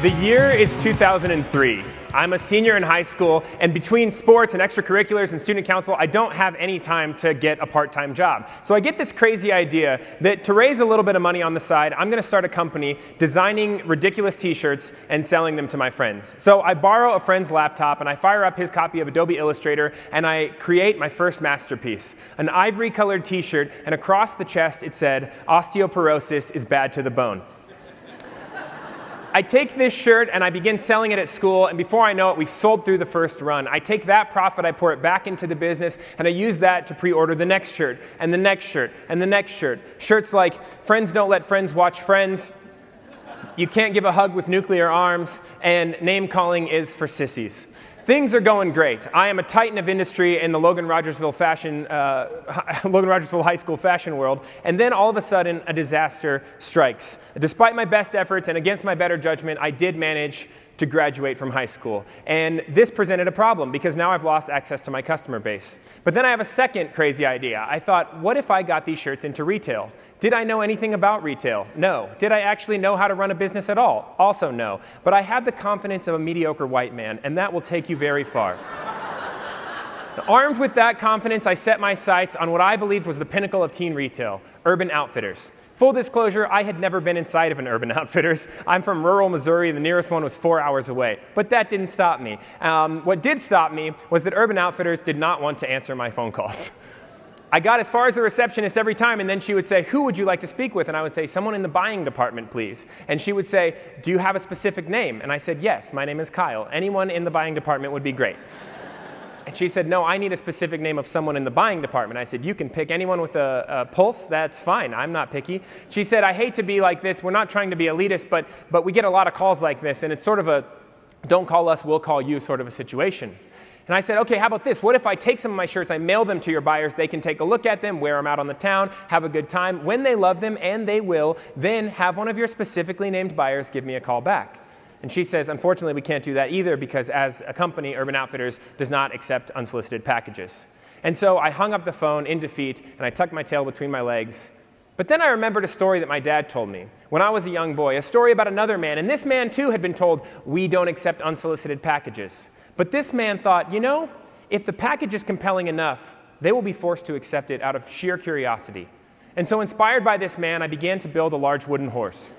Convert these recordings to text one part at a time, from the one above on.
The year is 2003. I'm a senior in high school, and between sports and extracurriculars and student council, I don't have any time to get a part-time job. So I get this crazy idea that to raise a little bit of money on the side, I'm going to start a company designing ridiculous t-shirts and selling them to my friends. So I borrow a friend's laptop, and I fire up his copy of Adobe Illustrator, and I create my first masterpiece, an ivory-colored t-shirt, and across the chest it said, "Osteoporosis is bad to the bone." I take this shirt and I begin selling it at school, and before I know it, we sold through the first run. I take that profit, I pour it back into the business, and I use that to pre-order the next shirt, and the next shirt, and the next shirt. Shirts like, "Friends don't let friends watch friends," "You can't give a hug with nuclear arms," and "Name-calling is for sissies." Things are going great. I am a titan of industry in the Logan Rogersville High School fashion world, and then all of a sudden, a disaster strikes. Despite my best efforts and against my better judgment, I did manage to graduate from high school. And this presented a problem because now I've lost access to my customer base. But then I have a second crazy idea. I thought, what if I got these shirts into retail? Did I know anything about retail? No. Did I actually know how to run a business at all? Also no. But I had the confidence of a mediocre white man, and that will take you very far. Armed with that confidence, I set my sights on what I believed was the pinnacle of teen retail, Urban Outfitters. Full disclosure, I had never been inside of an Urban Outfitters. I'm from rural Missouri. The nearest one was 4 hours away. But that didn't stop me. What did stop me was that Urban Outfitters did not want to answer my phone calls. I got as far as the receptionist every time, and then she would say, "Who would you like to speak with?" And I would say, "Someone in the buying department, please." And she would say, "Do you have a specific name?" And I said, "Yes, my name is Kyle. Anyone in the buying department would be great." And she said, "No, I need a specific name of someone in the buying department." I said, "You can pick anyone with a pulse. That's fine. I'm not picky." She said, "I hate to be like this. We're not trying to be elitist, but we get a lot of calls like this, and it's sort of a don't call us, we'll call you sort of a situation." And I said, "Okay, how about this? What if I take some of my shirts, I mail them to your buyers, they can take a look at them, wear them out on the town, have a good time. When they love them, and they will, then have one of your specifically named buyers give me a call back." And she says, "Unfortunately, we can't do that either because as a company, Urban Outfitters does not accept unsolicited packages." And so I hung up the phone in defeat, and I tucked my tail between my legs. But then I remembered a story that my dad told me when I was a young boy, a story about another man. And this man, too, had been told, "We don't accept unsolicited packages." But this man thought, you know, if the package is compelling enough, they will be forced to accept it out of sheer curiosity. And so inspired by this man, I began to build a large wooden horse.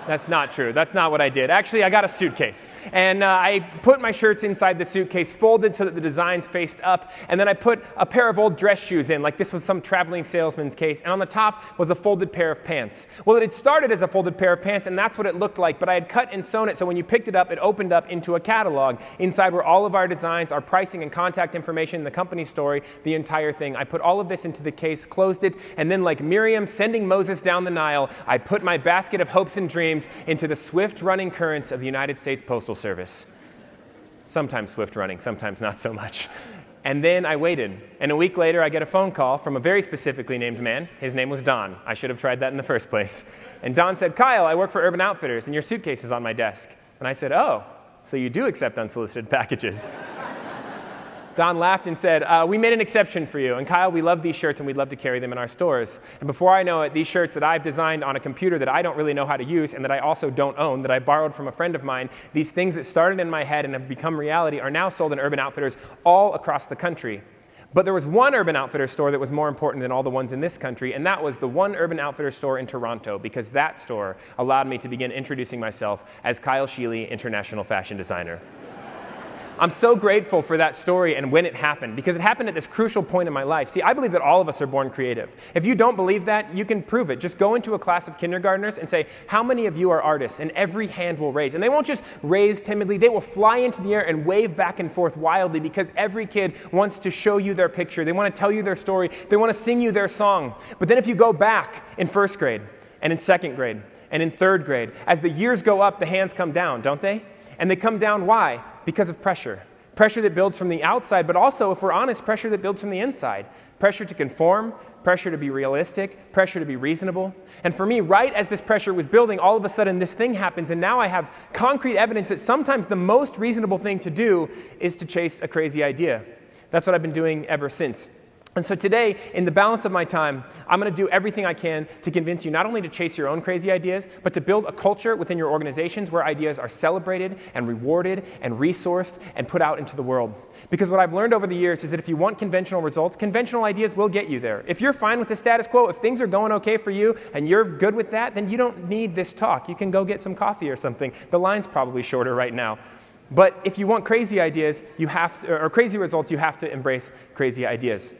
That's not true. That's not what I did. Actually, I got a suitcase. And I put my shirts inside the suitcase, folded so that the designs faced up. And then I put a pair of old dress shoes in, like this was some traveling salesman's case. And on the top was a folded pair of pants. Well, it had started as a folded pair of pants, and that's what it looked like. But I had cut and sewn it, so when you picked it up, it opened up into a catalog. Inside were all of our designs, our pricing and contact information, the company story, the entire thing. I put all of this into the case, closed it, and then like Miriam sending Moses down the Nile, I put my basket of hopes and dreams into the swift running currents of the United States Postal Service. Sometimes swift running, sometimes not so much. And then I waited. And a week later, I get a phone call from a very specifically named man. His name was Don. I should have tried that in the first place. And Don said, "Kyle, I work for Urban Outfitters, and your suitcase is on my desk." And I said, "Oh, so you do accept unsolicited packages." Don laughed and said, "We made an exception for you. And Kyle, we love these shirts and we'd love to carry them in our stores." And before I know it, these shirts that I've designed on a computer that I don't really know how to use and that I also don't own, that I borrowed from a friend of mine, these things that started in my head and have become reality are now sold in Urban Outfitters all across the country. But there was one Urban Outfitters store that was more important than all the ones in this country, and that was the one Urban Outfitters store in Toronto, because that store allowed me to begin introducing myself as Kyle Scheele, international fashion designer. I'm so grateful for that story and when it happened, because it happened at this crucial point in my life. See, I believe that all of us are born creative. If you don't believe that, you can prove it. Just go into a class of kindergartners and say, "How many of you are artists?" And every hand will raise. And they won't just raise timidly. They will fly into the air and wave back and forth wildly, because every kid wants to show you their picture. They want to tell you their story. They want to sing you their song. But then if you go back in first grade and in second grade and in third grade, as the years go up, the hands come down, don't they? And they come down, why? Because of pressure. Pressure that builds from the outside, but also, if we're honest, pressure that builds from the inside. Pressure to conform, pressure to be realistic, pressure to be reasonable. And for me, right as this pressure was building, all of a sudden this thing happens, and now I have concrete evidence that sometimes the most reasonable thing to do is to chase a crazy idea. That's what I've been doing ever since. And so today, in the balance of my time, I'm going to do everything I can to convince you not only to chase your own crazy ideas, but to build a culture within your organizations where ideas are celebrated and rewarded and resourced and put out into the world. Because what I've learned over the years is that if you want conventional results, conventional ideas will get you there. If you're fine with the status quo, if things are going okay for you and you're good with that, then you don't need this talk. You can go get some coffee or something. The line's probably shorter right now. But if you want crazy ideas, or crazy results, you have to embrace crazy ideas.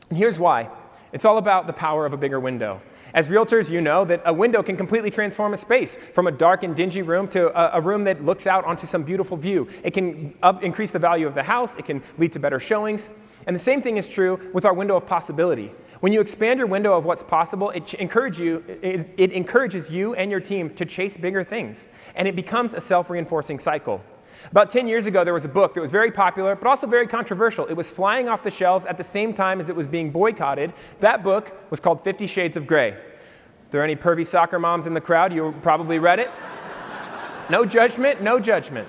And here's why. It's all about the power of a bigger window. As realtors, you know that a window can completely transform a space from a dark and dingy room to a room that looks out onto some beautiful view. It can increase the value of the house. It can lead to better showings. And the same thing is true with our window of possibility. When you expand your window of what's possible, it encourages you and your team to chase bigger things. And it becomes a self-reinforcing cycle. About 10 years ago, there was a book that was very popular, but also very controversial. It was flying off the shelves at the same time as it was being boycotted. That book was called 50 Shades of Grey. Are there any pervy soccer moms in the crowd? You probably read it. No judgment, no judgment.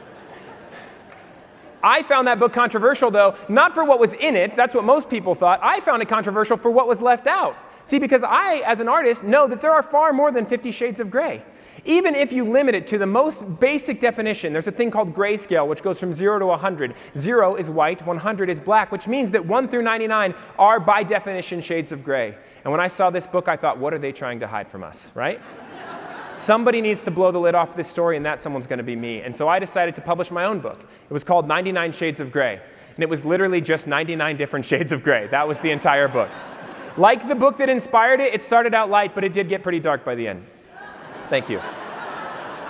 I found that book controversial, though, not for what was in it. That's what most people thought. I found it controversial for what was left out. See, because I, as an artist, know that there are far more than 50 Shades of Grey. Even if you limit it to the most basic definition, there's a thing called grayscale, which goes from 0 to 100. 0 is white, 100 is black, which means that 1 through 99 are, by definition, shades of gray. And when I saw this book, I thought, what are they trying to hide from us, right? Somebody needs to blow the lid off this story, and that someone's going to be me. And so I decided to publish my own book. It was called 99 Shades of Gray. And it was literally just 99 different shades of gray. That was the entire book. Like the book that inspired it, it started out light, but it did get pretty dark by the end. Thank you.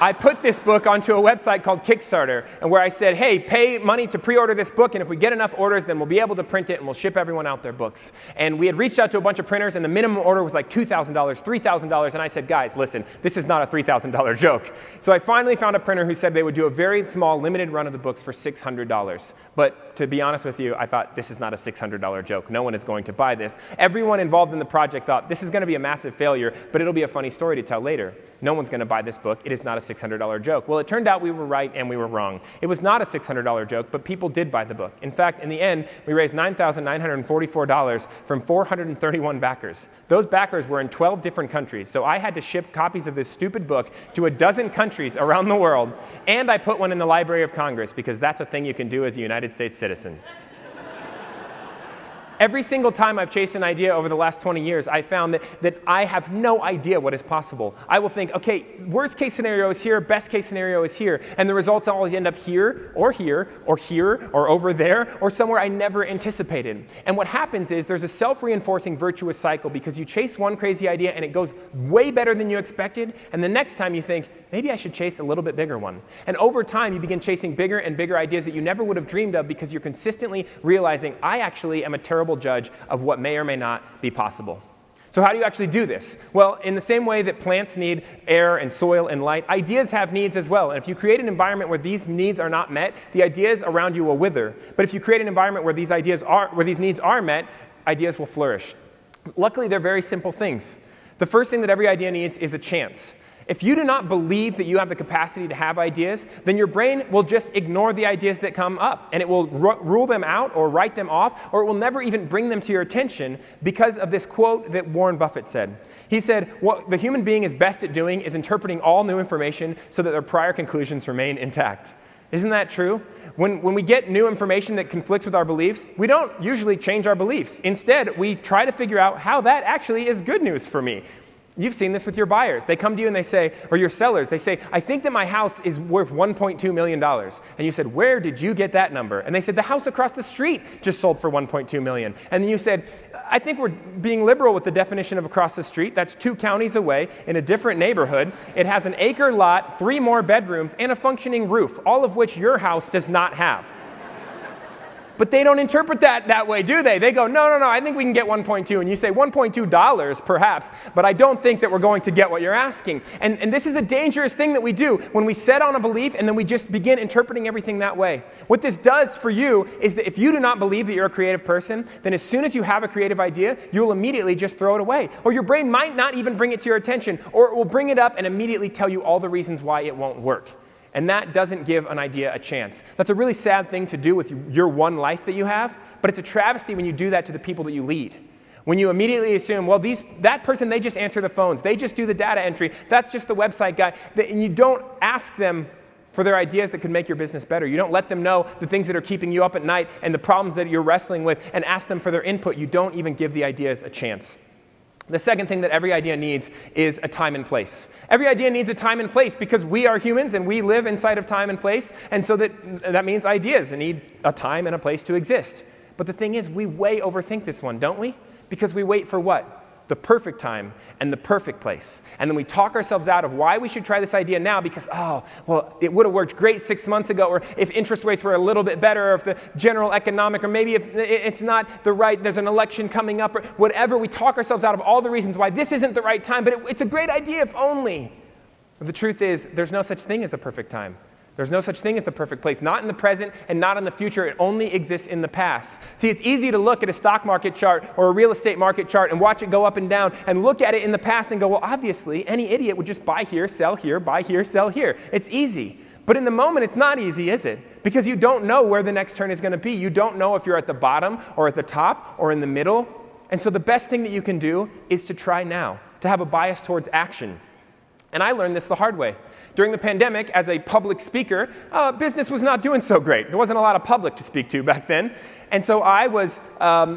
I put this book onto a website called Kickstarter, and where I said, hey, pay money to pre-order this book, and if we get enough orders, then we'll be able to print it, and we'll ship everyone out their books. And we had reached out to a bunch of printers, and the minimum order was like $2,000, $3,000, and I said, guys, listen, this is not a $3,000 joke. So I finally found a printer who said they would do a very small, limited run of the books for $600. But to be honest with you, I thought, this is not a $600 joke. No one is going to buy this. Everyone involved in the project thought, this is going to be a massive failure, but it'll be a funny story to tell later. No one's going to buy this book. It is not a $600 joke. Well, it turned out we were right and we were wrong. It was not a $600 joke, but people did buy the book. In fact, in the end, we raised $9,944 from 431 backers. Those backers were in 12 different countries, so I had to ship copies of this stupid book to a dozen countries around the world, and I put one in the Library of Congress, because that's a thing you can do as a United States citizen. Every single time I've chased an idea over the last 20 years, I found that I have no idea what is possible. I will think, okay, worst case scenario is here, best case scenario is here, and the results always end up here, or here, or here, or over there, or somewhere I never anticipated. And what happens is there's a self-reinforcing virtuous cycle, because you chase one crazy idea and it goes way better than you expected, and the next time you think, maybe I should chase a little bit bigger one. And over time, you begin chasing bigger and bigger ideas that you never would have dreamed of, because you're consistently realizing, I actually am a terrible judge of what may or may not be possible. So how do you actually do this? Well, in the same way that plants need air and soil and light, ideas have needs as well. And if you create an environment where these needs are not met, the ideas around you will wither. But if you create an environment where these needs are met, ideas will flourish. Luckily, they're very simple things. The first thing that every idea needs is a chance. If you do not believe that you have the capacity to have ideas, then your brain will just ignore the ideas that come up, and it will rule them out or write them off, or it will never even bring them to your attention, because of this quote that Warren Buffett said. He said, what the human being is best at doing is interpreting all new information so that their prior conclusions remain intact. Isn't that true? When we get new information that conflicts with our beliefs, we don't usually change our beliefs. Instead, we try to figure out how that actually is good news for me. You've seen this with your buyers. They come to you and they say, or your sellers, they say, I think that my house is worth $1.2 million. And you said, where did you get that number? And they said, the house across the street just sold for $1.2 million. And then you said, I think we're being liberal with the definition of across the street. That's 2 counties away in a different neighborhood. It has an acre lot, 3 more bedrooms, and a functioning roof, all of which your house does not have. But they don't interpret that way, do they? They go, no, I think we can get 1.2. And you say, $1.2 perhaps, but I don't think that we're going to get what you're asking. And this is a dangerous thing that we do when we set on a belief and then we just begin interpreting everything that way. What this does for you is that if you do not believe that you're a creative person, then as soon as you have a creative idea, you'll immediately just throw it away. Or your brain might not even bring it to your attention, or it will bring it up and immediately tell you all the reasons why it won't work. And that doesn't give an idea a chance. That's a really sad thing to do with your one life that you have, but it's a travesty when you do that to the people that you lead. When you immediately assume, well, that person, they just answer the phones. They just do the data entry. That's just the website guy. And you don't ask them for their ideas that could make your business better. You don't let them know the things that are keeping you up at night and the problems that you're wrestling with and ask them for their input. You don't even give the ideas a chance. The second thing that every idea needs is a time and place. Every idea needs a time and place because we are humans and we live inside of time and place, and so that means ideas need a time and a place to exist. But the thing is, we way overthink this one, don't we? Because we wait for what? The perfect time and the perfect place. And then we talk ourselves out of why we should try this idea now because, it would have worked great 6 months ago, or if interest rates were a little bit better, or if the general economic, or maybe if it's not the right, there's an election coming up, or whatever. We talk ourselves out of all the reasons why this isn't the right time, but it's a great idea if only. But the truth is, there's no such thing as the perfect time. There's no such thing as the perfect place, not in the present and not in the future. It only exists in the past. See, it's easy to look at a stock market chart or a real estate market chart and watch it go up and down and look at it in the past and go, well, obviously, any idiot would just buy here, sell here, buy here, sell here. It's easy. But in the moment, it's not easy, is it? Because you don't know where the next turn is going to be. You don't know if you're at the bottom or at the top or in the middle. And so the best thing that you can do is to try now, to have a bias towards action. And I learned this the hard way. During the pandemic, as a public speaker, business was not doing so great. There wasn't a lot of public to speak to back then. And so I was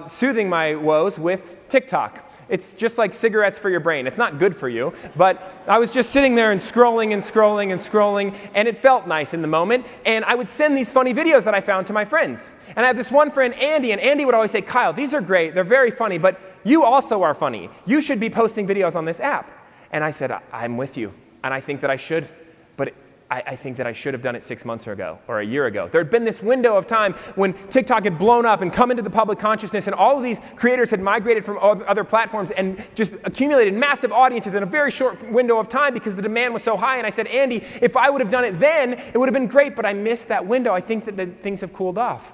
soothing my woes with TikTok. It's just like cigarettes for your brain. It's not good for you. But I was just sitting there and scrolling and scrolling and scrolling, and it felt nice in the moment. And I would send these funny videos that I found to my friends. And I had this one friend, Andy, and Andy would always say, Kyle, these are great. They're very funny, but you also are funny. You should be posting videos on this app. And I said, I'm with you, and I think that I should. But I think that I should have done it 6 months ago or a year ago. There had been this window of time when TikTok had blown up and come into the public consciousness, and all of these creators had migrated from other platforms and just accumulated massive audiences in a very short window of time because the demand was so high. And I said, Andy, if I would have done it then, it would have been great, but I missed that window. I think that things have cooled off.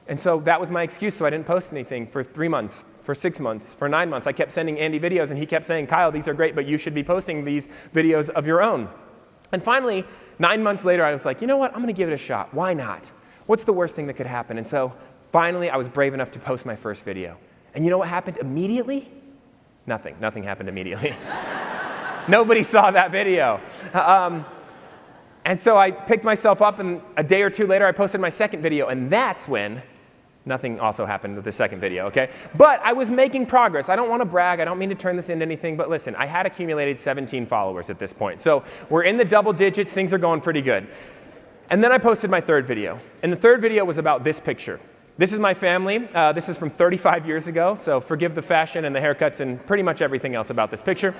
And so that was my excuse, so I didn't post anything for 3 months, for 6 months, for 9 months. I kept sending Andy videos, and he kept saying, Kyle, these are great, but you should be posting these videos of your own. And finally, 9 months later, I was like, you know what? I'm going to give it a shot. Why not? What's the worst thing that could happen? And so finally, I was brave enough to post my first video. And you know what happened immediately? Nothing. Nothing happened immediately. Nobody saw that video. And so I picked myself up, and a day or two later, I posted my second video. And that's when nothing also happened with the second video, okay? But I was making progress. I don't want to brag. I don't mean to turn this into anything. But listen, I had accumulated 17 followers at this point. So we're in the double digits. Things are going pretty good. And then I posted my third video. And the third video was about this picture. This is my family. This is from 35 years ago. So forgive the fashion and the haircuts and pretty much everything else about this picture.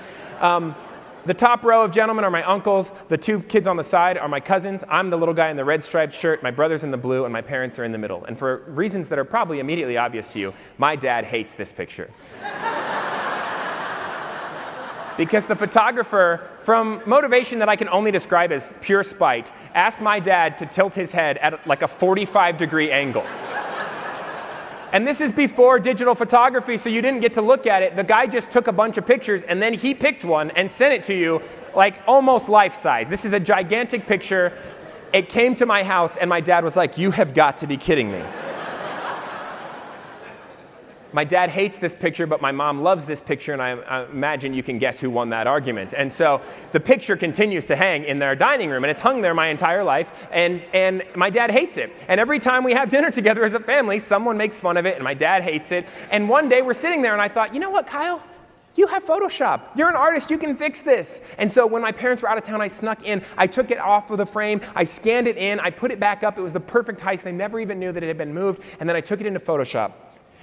The top row of gentlemen are my uncles. The two kids on the side are my cousins. I'm the little guy in the red striped shirt. My brother's in the blue, and my parents are in the middle. And for reasons that are probably immediately obvious to you, my dad hates this picture. Because the photographer, from motivation that I can only describe as pure spite, asked my dad to tilt his head at like a 45-degree angle. And this is before digital photography, so you didn't get to look at it. The guy just took a bunch of pictures, and then he picked one and sent it to you like almost life-size. This is a gigantic picture. It came to my house, and my dad was like, you have got to be kidding me. My dad hates this picture, but my mom loves this picture, and I imagine you can guess who won that argument. And so the picture continues to hang in their dining room, and it's hung there my entire life, and my dad hates it. And every time we have dinner together as a family, someone makes fun of it, and my dad hates it. And one day we're sitting there, and I thought, you know what, Kyle? You have Photoshop. You're an artist. You can fix this. And so when my parents were out of town, I snuck in. I took it off of the frame. I scanned it in. I put it back up. It was the perfect height. They never even knew that it had been moved. And then I took it into Photoshop.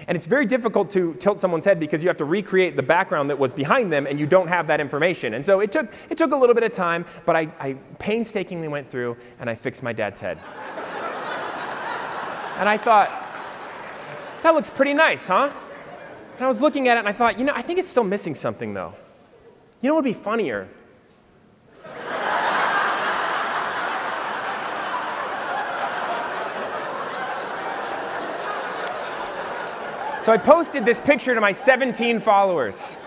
And it's very difficult to tilt someone's head because you have to recreate the background that was behind them, and you don't have that information. And so it took a little bit of time, but I painstakingly went through, and I fixed my dad's head. And I thought, that looks pretty nice, huh? And I was looking at it, and I thought, I think it's still missing something, though. You know what would be funnier? So I posted this picture to my 17 followers.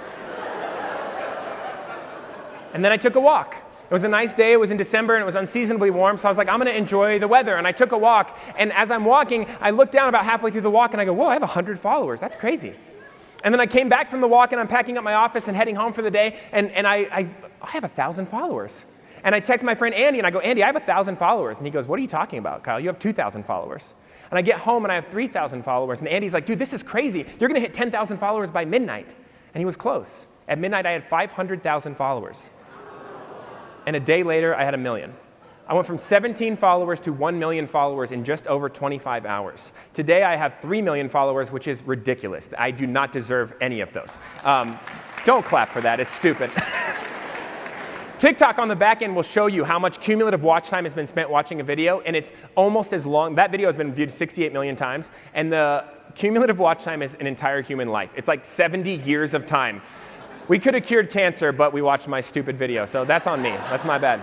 And then I took a walk. It was a nice day. It was in December, and it was unseasonably warm, so I was like, I'm going to enjoy the weather. And I took a walk, and as I'm walking, I look down about halfway through the walk, and I go, whoa, I have 100 followers. That's crazy. And then I came back from the walk, and I'm packing up my office and heading home for the day, and I have 1,000 followers. And I text my friend Andy, and I go, Andy, I have 1,000 followers. And he goes, what are you talking about, Kyle? You have 2,000 followers. And I get home, and I have 3,000 followers. And Andy's like, dude, this is crazy. You're going to hit 10,000 followers by midnight. And he was close. At midnight, I had 500,000 followers. And a day later, I had 1 million. I went from 17 followers to 1 million followers in just over 25 hours. Today, I have 3 million followers, which is ridiculous. I do not deserve any of those. Don't clap for that. It's stupid. TikTok on the back end will show you how much cumulative watch time has been spent watching a video, and it's almost as long. That video has been viewed 68 million times, and the cumulative watch time is an entire human life. It's like 70 years of time. We could have cured cancer, but we watched my stupid video, so that's on me. That's my bad.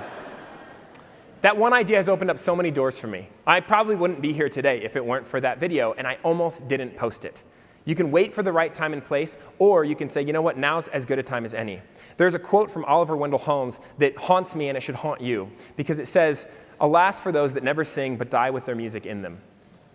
That one idea has opened up so many doors for me. I probably wouldn't be here today if it weren't for that video, and I almost didn't post it. You can wait for the right time and place, or you can say, you know what, now's as good a time as any. There's a quote from Oliver Wendell Holmes that haunts me, and it should haunt you, because it says, alas for those that never sing but die with their music in them.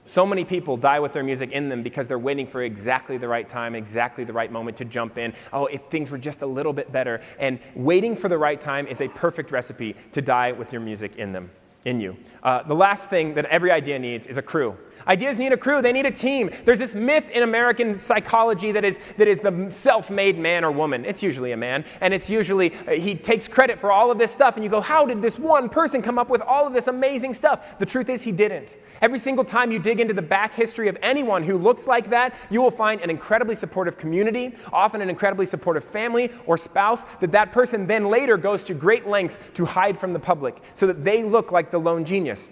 So many people die with their music in them because they're waiting for exactly the right time, exactly the right moment to jump in. Oh, if things were just a little bit better. And waiting for the right time is a perfect recipe to die with your music in you. The last thing that every idea needs is a crew. Ideas need a crew. They need a team. There's this myth in American psychology that is the self-made man or woman. It's usually a man, and it's usually he takes credit for all of this stuff, and you go, how did this one person come up with all of this amazing stuff? The truth is he didn't. Every single time you dig into the back history of anyone who looks like that, you will find an incredibly supportive community, often an incredibly supportive family or spouse, that person then later goes to great lengths to hide from the public so that they look like the lone genius.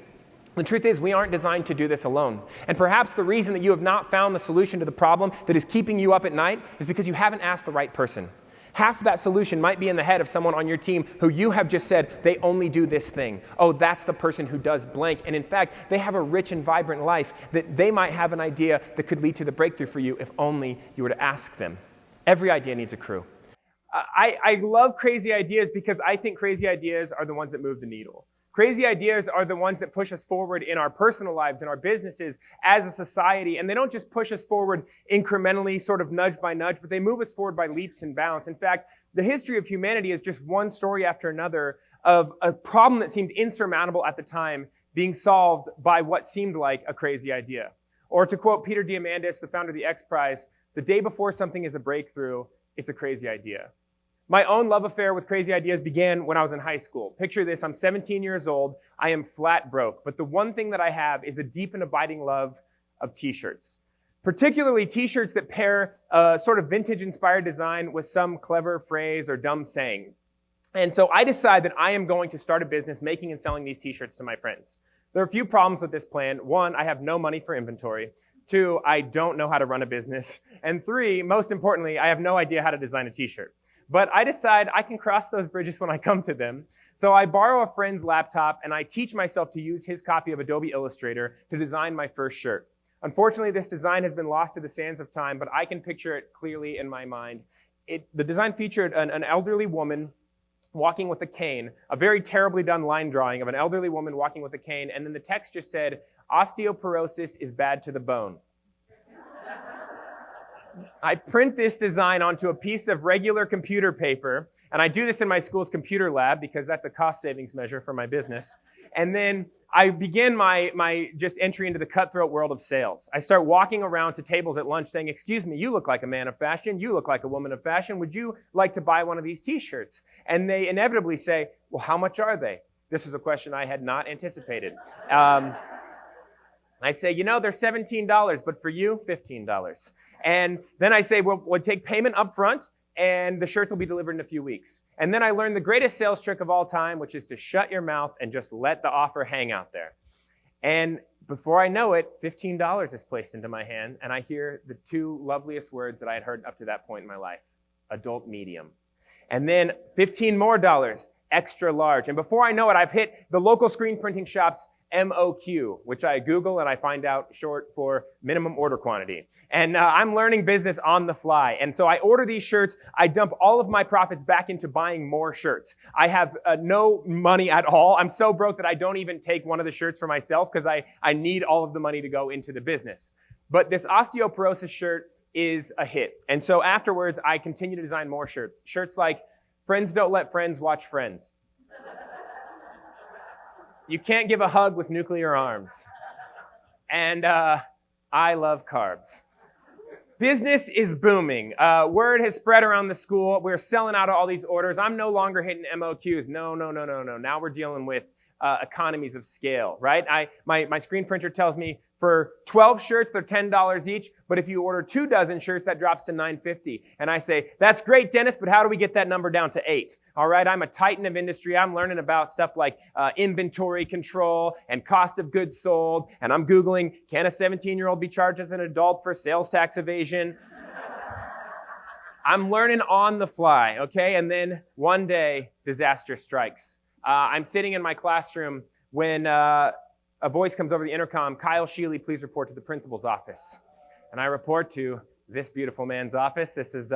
The truth is, we aren't designed to do this alone. And perhaps the reason that you have not found the solution to the problem that is keeping you up at night is because you haven't asked the right person. Half of that solution might be in the head of someone on your team who you have just said, they only do this thing. Oh, that's the person who does blank. And in fact, they have a rich and vibrant life that they might have an idea that could lead to the breakthrough for you if only you were to ask them. Every idea needs a crew. I love crazy ideas because I think crazy ideas are the ones that move the needle. Crazy ideas are the ones that push us forward in our personal lives, in our businesses, as a society. And they don't just push us forward incrementally, sort of nudge by nudge, but they move us forward by leaps and bounds. In fact, the history of humanity is just one story after another of a problem that seemed insurmountable at the time being solved by what seemed like a crazy idea. Or to quote Peter Diamandis, the founder of the X Prize, the day before something is a breakthrough, it's a crazy idea. My own love affair with crazy ideas began when I was in high school. Picture this, I'm 17 years old, I am flat broke, but the one thing that I have is a deep and abiding love of t-shirts. Particularly t-shirts that pair a sort of vintage-inspired design with some clever phrase or dumb saying. And so I decide that I am going to start a business making and selling these t-shirts to my friends. There are a few problems with this plan. One, I have no money for inventory. Two, I don't know how to run a business. And three, most importantly, I have no idea how to design a t-shirt. But I decide I can cross those bridges when I come to them. So I borrow a friend's laptop and I teach myself to use his copy of Adobe Illustrator to design my first shirt. Unfortunately, this design has been lost to the sands of time, but I can picture it clearly in my mind. The design featured an elderly woman walking with a cane, a very terribly done line drawing of an elderly woman walking with a cane, and then the text just said, osteoporosis is bad to the bone. I print this design onto a piece of regular computer paper, and I do this in my school's computer lab because that's a cost savings measure for my business. And then I begin my just entry into the cutthroat world of sales. I start walking around to tables at lunch saying, excuse me, you look like a man of fashion. You look like a woman of fashion. Would you like to buy one of these t-shirts? And they inevitably say, well, how much are they? This is a question I had not anticipated. I say, you know, they're $17, but for you, $15. And then I say, well, we'll take payment up front, and the shirts will be delivered in a few weeks. And then I learned the greatest sales trick of all time, which is to shut your mouth and just let the offer hang out there. And before I know it, $15 is placed into my hand, and I hear the two loveliest words that I had heard up to that point in my life, adult medium. And then $15 more, extra large. And before I know it, I've hit the local screen printing shop's MOQ, which I Google and I find out short for minimum order quantity. And I'm learning business on the fly. And so I order these shirts. I dump all of my profits back into buying more shirts. I have no money at all. I'm so broke that I don't even take one of the shirts for myself because I need all of the money to go into the business. But this osteoporosis shirt is a hit. And so afterwards, I continue to design more shirts. Shirts like, friends don't let friends watch friends. You can't give a hug with nuclear arms. And I love carbs. Business is booming. Word has spread around the school. We're selling out all these orders. I'm no longer hitting MOQs. No. Now we're dealing with economies of scale, right? My screen printer tells me for 12 shirts, they're $10 each. But if you order 2 dozen shirts, that drops to $9.50. And I say, that's great, Dennis, but how do we get that number down to 8? All right, I'm a titan of industry. I'm learning about stuff like inventory control and cost of goods sold. And I'm Googling, can a 17-year-old be charged as an adult for sales tax evasion? I'm learning on the fly, okay? And then one day, disaster strikes. I'm sitting in my classroom when a voice comes over the intercom, Kyle Scheele, please report to the principal's office. And I report to this beautiful man's office. This is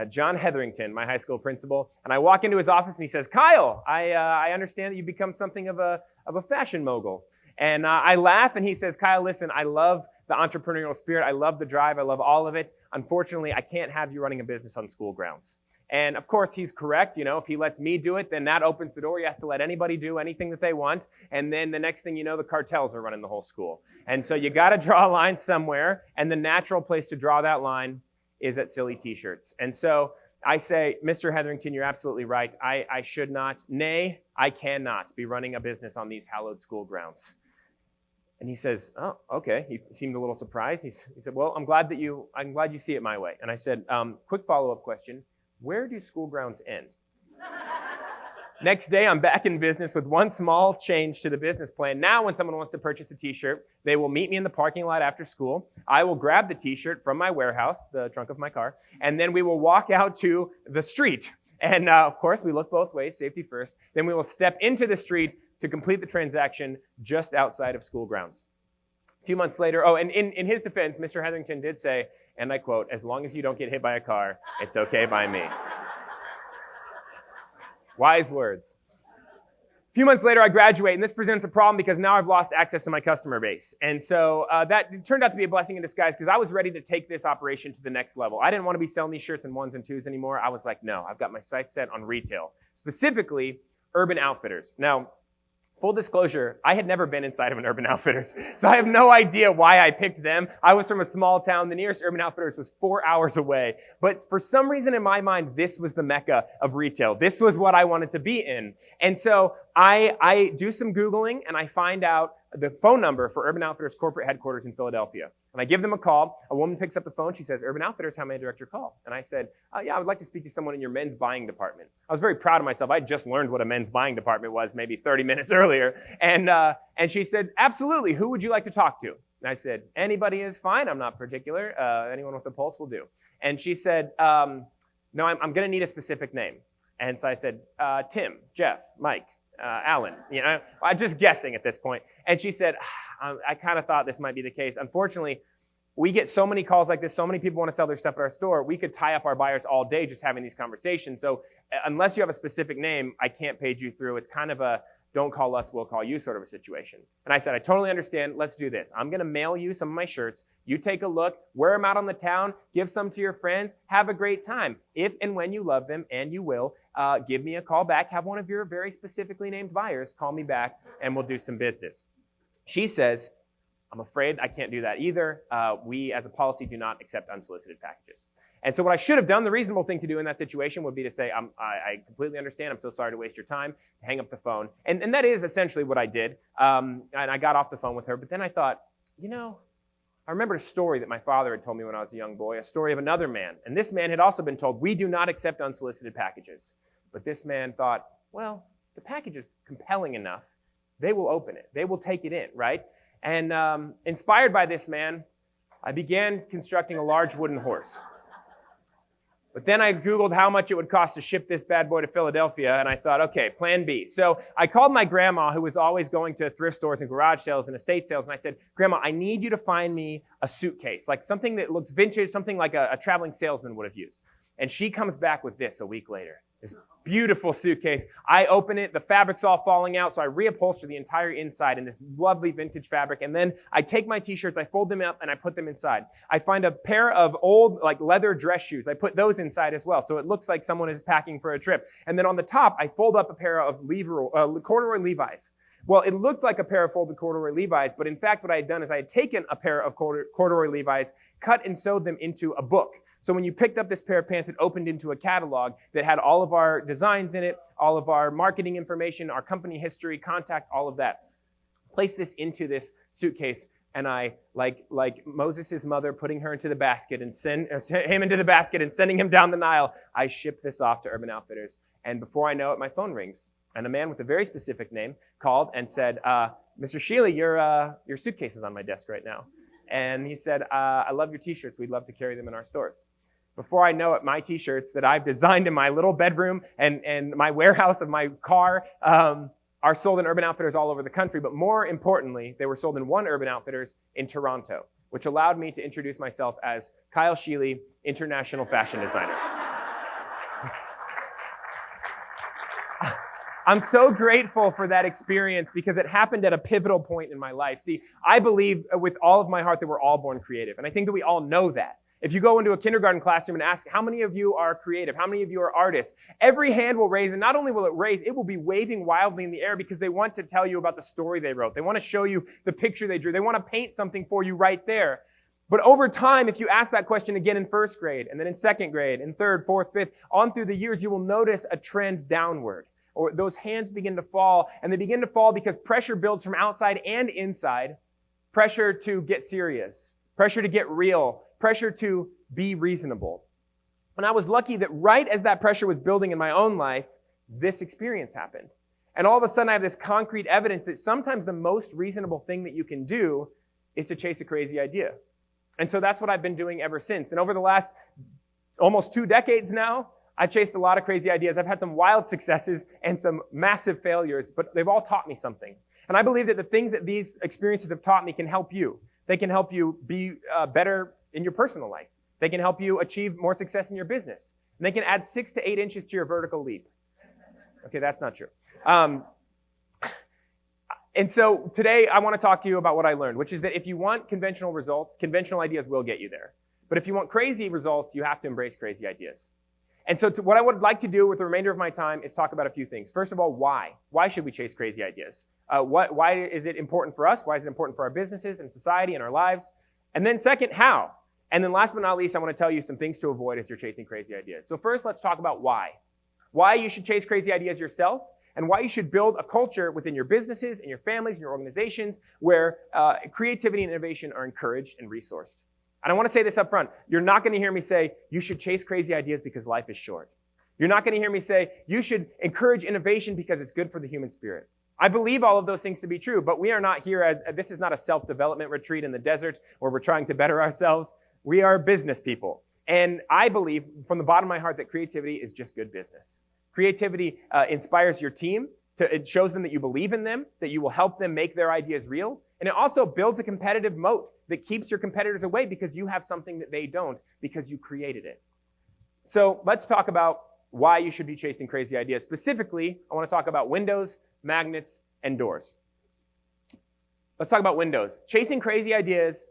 John Hetherington, my high school principal. And I walk into his office and he says, Kyle, I understand that you've become something of a fashion mogul. And I laugh and he says, Kyle, listen, I love the entrepreneurial spirit. I love the drive. I love all of it. Unfortunately, I can't have you running a business on school grounds. And of course, he's correct. You know, if he lets me do it, then that opens the door. He has to let anybody do anything that they want. And then the next thing you know, the cartels are running the whole school. And so you got to draw a line somewhere. And the natural place to draw that line is at silly t-shirts. And so I say, Mr. Hetherington, you're absolutely right. I should not, nay, I cannot be running a business on these hallowed school grounds. And he says, oh, okay. He seemed a little surprised. He said, well, I'm glad you see it my way. And I said, quick follow-up question. Where do school grounds end? Next day, I'm back in business with one small change to the business plan. Now, when someone wants to purchase a t-shirt, they will meet me in the parking lot after school. I will grab the t-shirt from my warehouse, the trunk of my car, and then we will walk out to the street. And of course, we look both ways, safety first. Then we will step into the street to complete the transaction just outside of school grounds. A few months later, and in his defense, Mr. Hetherington did say, and I quote, as long as you don't get hit by a car, it's okay by me. Wise words. A few months later, I graduate, and this presents a problem because now I've lost access to my customer base. And so that turned out to be a blessing in disguise because I was ready to take this operation to the next level. I didn't want to be selling these shirts in 1s and 2s anymore. I was like, no, I've got my sights set on retail, specifically Urban Outfitters. Now, full disclosure, I had never been inside of an Urban Outfitters, so I have no idea why I picked them. I was from a small town. The nearest Urban Outfitters was 4 hours away. But for some reason in my mind, this was the mecca of retail. This was what I wanted to be in. And so I do some Googling, and I find out the phone number for Urban Outfitters corporate headquarters in Philadelphia. And I give them a call. A woman picks up the phone. She says, Urban Outfitters, how may I direct your call? And I said, yeah, I would like to speak to someone in your men's buying department. I was very proud of myself. I had just learned what a men's buying department was maybe 30 minutes earlier. And she said, absolutely. Who would you like to talk to? And I said, anybody is fine. I'm not particular. Anyone with a pulse will do. And she said, no, I'm going to need a specific name. And so I said, Tim, Jeff, Mike, Alan, I'm just guessing at this point. And she said, I kind of thought this might be the case. Unfortunately, we get so many calls like this. So many people want to sell their stuff at our store. We could tie up our buyers all day just having these conversations. So unless you have a specific name, I can't page you through. It's kind of a don't call us, we'll call you sort of a situation. And I said, I totally understand. Let's do this. I'm going to mail you some of my shirts. You take a look, wear them out on the town, give some to your friends, have a great time. If and when you love them, and you will, give me a call back. Have one of your very specifically named buyers call me back, and we'll do some business. She says, I'm afraid I can't do that either. We, as a policy, do not accept unsolicited packages. And so what I should have done, the reasonable thing to do in that situation would be to say, I completely understand. I'm so sorry to waste your time. Hang up the phone. And that is essentially what I did. And I got off the phone with her. But then I thought, I remembered a story that my father had told me when I was a young boy, a story of another man. And this man had also been told, we do not accept unsolicited packages. But this man thought, well, the package is compelling enough. They will open it. They will take it in, right? And inspired by this man, I began constructing a large wooden horse. But then I Googled how much it would cost to ship this bad boy to Philadelphia, and I thought, okay, plan B. So I called my grandma, who was always going to thrift stores and garage sales and estate sales, and I said, Grandma, I need you to find me a suitcase, like something that looks vintage, something like a traveling salesman would have used. And she comes back with this a week later. This beautiful suitcase. I open it, the fabric's all falling out, so I reupholster the entire inside in this lovely vintage fabric, and then I take my t-shirts, I fold them up, and I put them inside. I find a pair of old, like, leather dress shoes. I put those inside as well, so it looks like someone is packing for a trip. And then on the top, I fold up a pair of corduroy Levi's. Well, it looked like a pair of folded corduroy Levi's, but in fact, what I had done is I had taken a pair of corduroy Levi's, cut and sewed them into a book. So when you picked up this pair of pants, it opened into a catalog that had all of our designs in it, all of our marketing information, our company history, contact, all of that. Place this into this suitcase, and I, like Moses' mother putting her into the basket and send him into the basket and sending him down the Nile, I ship this off to Urban Outfitters. And before I know it, my phone rings. And a man with a very specific name called and said, Mr. Scheele, your suitcase is on my desk right now. And he said, I love your t-shirts. We'd love to carry them in our stores. Before I know it, my t-shirts that I've designed in my little bedroom and my warehouse of my car are sold in Urban Outfitters all over the country. But more importantly, they were sold in one Urban Outfitters in Toronto, which allowed me to introduce myself as Kyle Scheele, international fashion designer. I'm so grateful for that experience because it happened at a pivotal point in my life. See, I believe with all of my heart that we're all born creative. And I think that we all know that. If you go into a kindergarten classroom and ask how many of you are creative, how many of you are artists, every hand will raise, and not only will it raise, it will be waving wildly in the air because they want to tell you about the story they wrote. They want to show you the picture they drew. They want to paint something for you right there. But over time, if you ask that question again in first grade, and then in second grade, and third, fourth, fifth, on through the years, you will notice a trend downward. Or those hands begin to fall, and they begin to fall because pressure builds from outside and inside. Pressure to get serious, pressure to get real, pressure to be reasonable. And I was lucky that right as that pressure was building in my own life, this experience happened. And all of a sudden I have this concrete evidence that sometimes the most reasonable thing that you can do is to chase a crazy idea. And so that's what I've been doing ever since. And over the last almost 2 decades now, I've chased a lot of crazy ideas. I've had some wild successes and some massive failures, but they've all taught me something. And I believe that the things that these experiences have taught me can help you. They can help you be better in your personal life. They can help you achieve more success in your business. And they can add 6 to 8 inches to your vertical leap. Okay, that's not true. And so today I want to talk to you about what I learned, which is that if you want conventional results, conventional ideas will get you there. But if you want crazy results, you have to embrace crazy ideas. And so what I would like to do with the remainder of my time is talk about a few things. First of all, why? Why should we chase crazy ideas? Why is it important for us? Why is it important for our businesses and society and our lives? And then second, how? And then last but not least, I want to tell you some things to avoid as you're chasing crazy ideas. So first, let's talk about why. Why you should chase crazy ideas yourself, and why you should build a culture within your businesses and your families and your organizations where creativity and innovation are encouraged and resourced. And I want to say this up front. You're not going to hear me say, you should chase crazy ideas because life is short. You're not going to hear me say, you should encourage innovation because it's good for the human spirit. I believe all of those things to be true, but we are not here. This is not a self-development retreat in the desert where we're trying to better ourselves. We are business people. And I believe from the bottom of my heart that creativity is just good business. Creativity inspires your team. It shows them that you believe in them, that you will help them make their ideas real. And it also builds a competitive moat that keeps your competitors away because you have something that they don't because you created it. So let's talk about why you should be chasing crazy ideas. Specifically, I want to talk about windows, magnets, and doors. Let's talk about windows. Chasing crazy ideas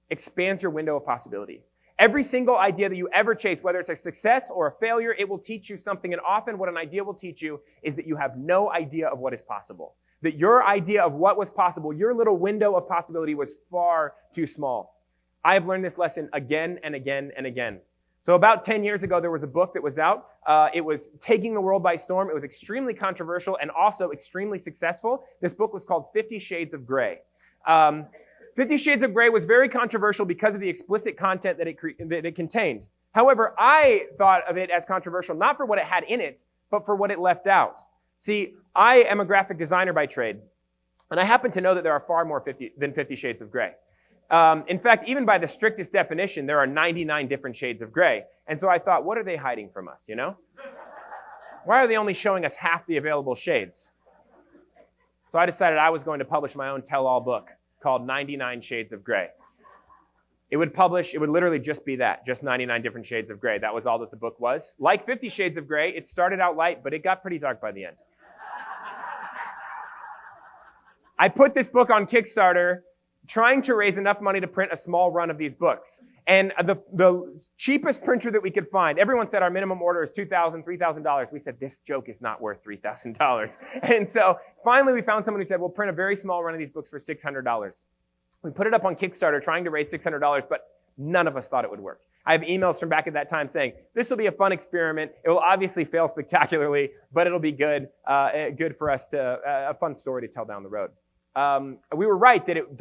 expands your window of possibility. Every single idea that you ever chase, whether it's a success or a failure, it will teach you something. And often what an idea will teach you is that you have no idea of what is possible. That your idea of what was possible, your little window of possibility was far too small. I have learned this lesson again and again and again. So about 10 years ago, there was a book that was out. It was taking the world by storm. It was extremely controversial and also extremely successful. This book was called 50 Shades of Grey. 50 Shades of Grey was very controversial because of the explicit content that it contained. However, I thought of it as controversial not for what it had in it, but for what it left out. See, I am a graphic designer by trade, and I happen to know that there are far more than 50 Shades of Grey. In fact, even by the strictest definition, there are 99 different shades of gray. And so I thought, what are they hiding from us, you know? Why are they only showing us half the available shades? So I decided I was going to publish my own tell-all book called 99 Shades of Gray. It would literally just be that, just 99 different shades of gray. That was all that the book was. Like 50 Shades of Grey, it started out light, but it got pretty dark by the end. I put this book on Kickstarter trying to raise enough money to print a small run of these books. And the cheapest printer that we could find, everyone said our minimum order is $2,000, $3,000. We said, this joke is not worth $3,000. And so finally we found someone who said, we'll print a very small run of these books for $600. We put it up on Kickstarter trying to raise $600, but none of us thought it would work. I have emails from back at that time saying, this will be a fun experiment. It will obviously fail spectacularly, but it'll be good for us a fun story to tell down the road. We were right that it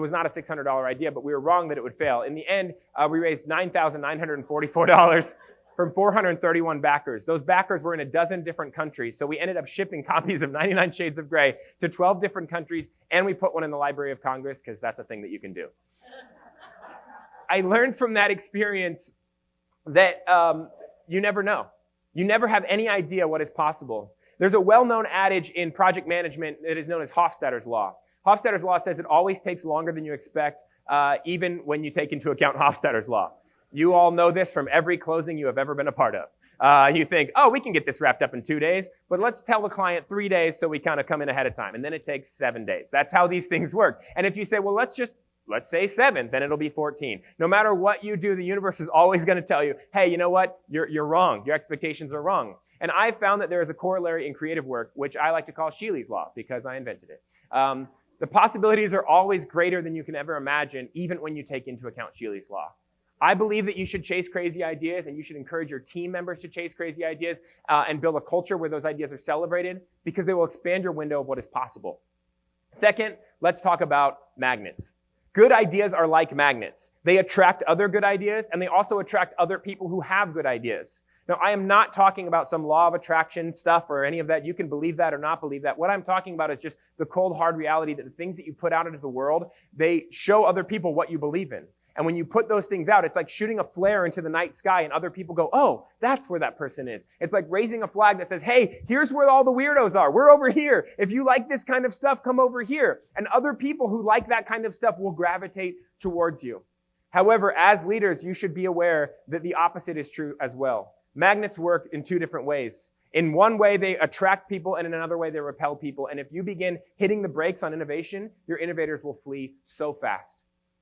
was not a $600 idea, but we were wrong that it would fail. In the end, we raised $9,944 from 431 backers. Those backers were in a dozen different countries, so we ended up shipping copies of 99 Shades of Grey to 12 different countries, and we put one in the Library of Congress, because that's a thing that you can do. I learned from that experience that you never know. You never have any idea what is possible. There's a well-known adage in project management that is known as Hofstadter's Law. Hofstadter's Law says it always takes longer than you expect, even when you take into account Hofstadter's Law. You all know this from every closing you have ever been a part of. You think, oh, we can get this wrapped up in 2 days, but let's tell the client 3 days so we kind of come in ahead of time. And then it takes 7 days. That's how these things work. And if you say, well, let's say 7, then it'll be 14. No matter what you do, the universe is always going to tell you, hey, you know what? You're wrong. Your expectations are wrong. And I found that there is a corollary in creative work, which I like to call Scheele's Law, because I invented it. The possibilities are always greater than you can ever imagine, even when you take into account Scheele's Law. I believe that you should chase crazy ideas, and you should encourage your team members to chase crazy ideas and build a culture where those ideas are celebrated, because they will expand your window of what is possible. Second, let's talk about magnets. Good ideas are like magnets. They attract other good ideas, and they also attract other people who have good ideas. Now, I am not talking about some law of attraction stuff or any of that. You can believe that or not believe that. What I'm talking about is just the cold, hard reality that the things that you put out into the world, they show other people what you believe in. And when you put those things out, it's like shooting a flare into the night sky and other people go, oh, that's where that person is. It's like raising a flag that says, hey, here's where all the weirdos are. We're over here. If you like this kind of stuff, come over here. And other people who like that kind of stuff will gravitate towards you. However, as leaders, you should be aware that the opposite is true as well. Magnets work in 2 different ways. In one way, they attract people, and in another way, they repel people. And if you begin hitting the brakes on innovation, your innovators will flee so fast.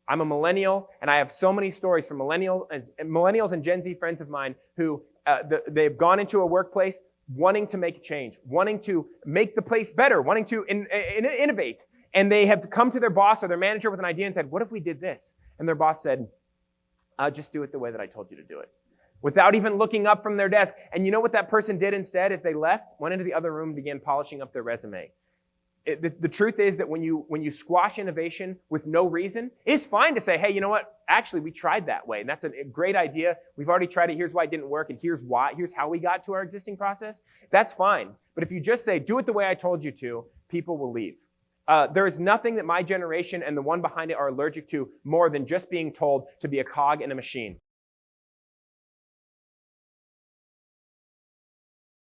I'm a millennial, and I have so many stories from millennials and Gen Z friends of mine who they've gone into a workplace wanting to make a change, wanting to make the place better, wanting to innovate. And they have come to their boss or their manager with an idea and said, what if we did this? And their boss said, just do it the way that I told you to do it. Without even looking up from their desk. And you know what that person did instead as they left? Went into the other room and began polishing up their resume. The truth is that when you squash innovation with no reason, it's fine to say, hey, you know what? Actually, we tried that way. And that's a great idea. We've already tried it. Here's why it didn't work. And here's how we got to our existing process. That's fine. But if you just say, do it the way I told you to, people will leave. There is nothing that my generation and the one behind it are allergic to more than just being told to be a cog in a machine.